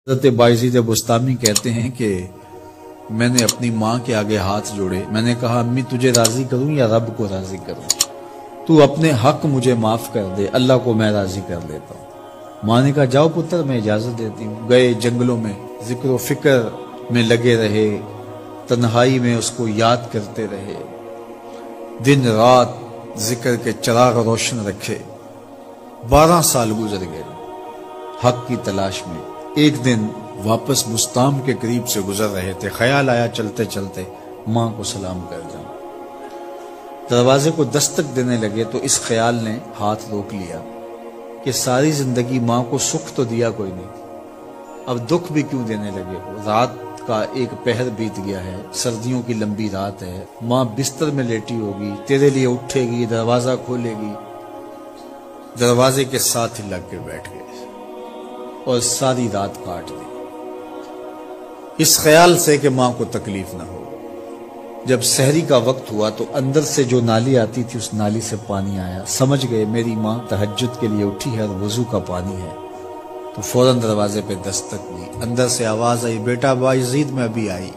حضرت بایزید بستامی کہتے ہیں کہ میں نے اپنی ماں کے آگے ہاتھ جوڑے، میں نے کہا امی تجھے راضی کروں یا رب کو راضی کروں؟ تو اپنے حق مجھے معاف کر دے، اللہ کو میں راضی کر لیتا ہوں۔ ماں نے کہا جاؤ پتر میں اجازت دیتی ہوں۔ گئے جنگلوں میں ذکر و فکر میں لگے رہے، تنہائی میں اس کو یاد کرتے رہے، دن رات ذکر کے چراغ روشن رکھے۔ 12 سال گزر گئے حق کی تلاش میں۔ ایک دن واپس بستام کے قریب سے گزر رہے تھے، خیال آیا چلتے چلتے ماں کو سلام کر جاؤں۔ دروازے کو دستک دینے لگے تو اس خیال نے ہاتھ روک لیا کہ ساری زندگی ماں کو سکھ تو دیا کوئی نہیں، اب دکھ بھی کیوں دینے لگے ہو؟ رات کا ایک پہر بیت گیا ہے، سردیوں کی لمبی رات ہے، ماں بستر میں لیٹی ہوگی، تیرے لیے اٹھے گی، دروازہ کھولے گی۔ دروازے کے ساتھ ہی لگ کے بیٹھ گئے اور ساری رات کاٹ دی، اس خیال سے کہ ماں کو تکلیف نہ ہو۔ جب سحری کا وقت ہوا تو اندر سے جو نالی آتی تھی اس نالی سے پانی آیا، سمجھ گئے میری ماں تہجد کے لیے اٹھی ہے اور وضو کا پانی ہے، تو فوراً دروازے پہ دستک دی۔ اندر سے آواز آئی بیٹا بایزید میں ابھی آئی۔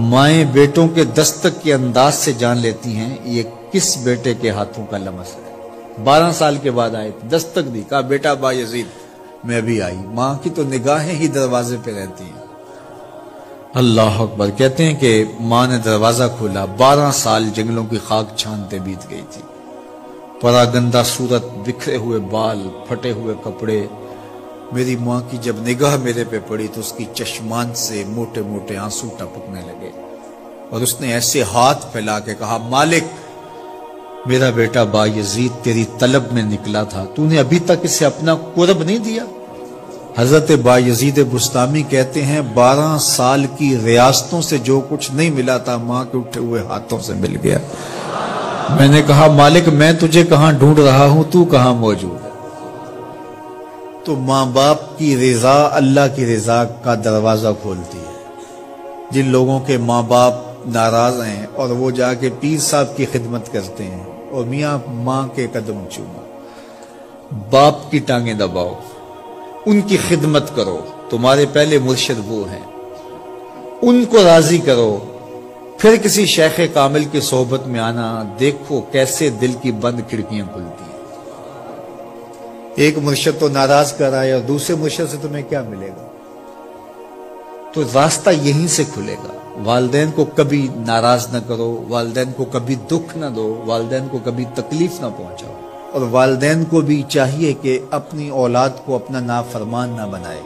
مائیں بیٹوں کے دستک کے انداز سے جان لیتی ہیں یہ کس بیٹے کے ہاتھوں کا لمس ہے۔ 12 سال کے بعد آئے، دستک دی، کہا بیٹا بایزید میں ابھی آئی۔ ماں کی تو نگاہیں ہی دروازے پہ رہتی ہیں۔ اللہ اکبر۔ کہتے ہیں کہ ماں نے دروازہ کھولا، 12 سال جنگلوں کی خاک چھانتے بیت گئی تھی، پراگندہ صورت، بکھرے ہوئے بال، پھٹے ہوئے کپڑے۔ میری ماں کی جب نگاہ میرے پہ پڑی تو اس کی چشمان سے موٹے موٹے آنسو ٹپکنے لگے، اور اس نے ایسے ہاتھ پھیلا کے کہا مالک میرا بیٹا بایزید تیری طلب میں نکلا تھا، تو نے ابھی تک اسے اپنا قرب نہیں دیا۔ حضرت بایزید بستامی کہتے ہیں 12 سال کی ریاستوں سے جو کچھ نہیں ملا تھا ماں کے اٹھے ہوئے ہاتھوں سے مل گیا۔ میں نے کہا مالک میں تجھے کہاں ڈھونڈ رہا ہوں، تو کہاں موجود ہے؟ تو ماں باپ کی رضا اللہ کی رضا کا دروازہ کھولتی ہے۔ جن لوگوں کے ماں باپ ناراض ہیں اور وہ جا کے پیر صاحب کی خدمت کرتے ہیں اور میاں ماں کے قدم چومو، باپ کی ٹانگیں دباؤ، ان کی خدمت کرو، تمہارے پہلے مرشد وہ ہیں، ان کو راضی کرو، پھر کسی شیخ کامل کی صحبت میں آنا، دیکھو کیسے دل کی بند کھڑکیاں کھلتی ہیں۔ ایک مرشد تو ناراض کر آئے اور دوسرے مرشد سے تمہیں کیا ملے گا؟ تو راستہ یہیں سے کھلے گا۔ والدین کو کبھی ناراض نہ کرو، والدین کو کبھی دکھ نہ دو، والدین کو کبھی تکلیف نہ پہنچاؤ، اور والدین کو بھی چاہیے کہ اپنی اولاد کو اپنا نافرمان نہ بنائے۔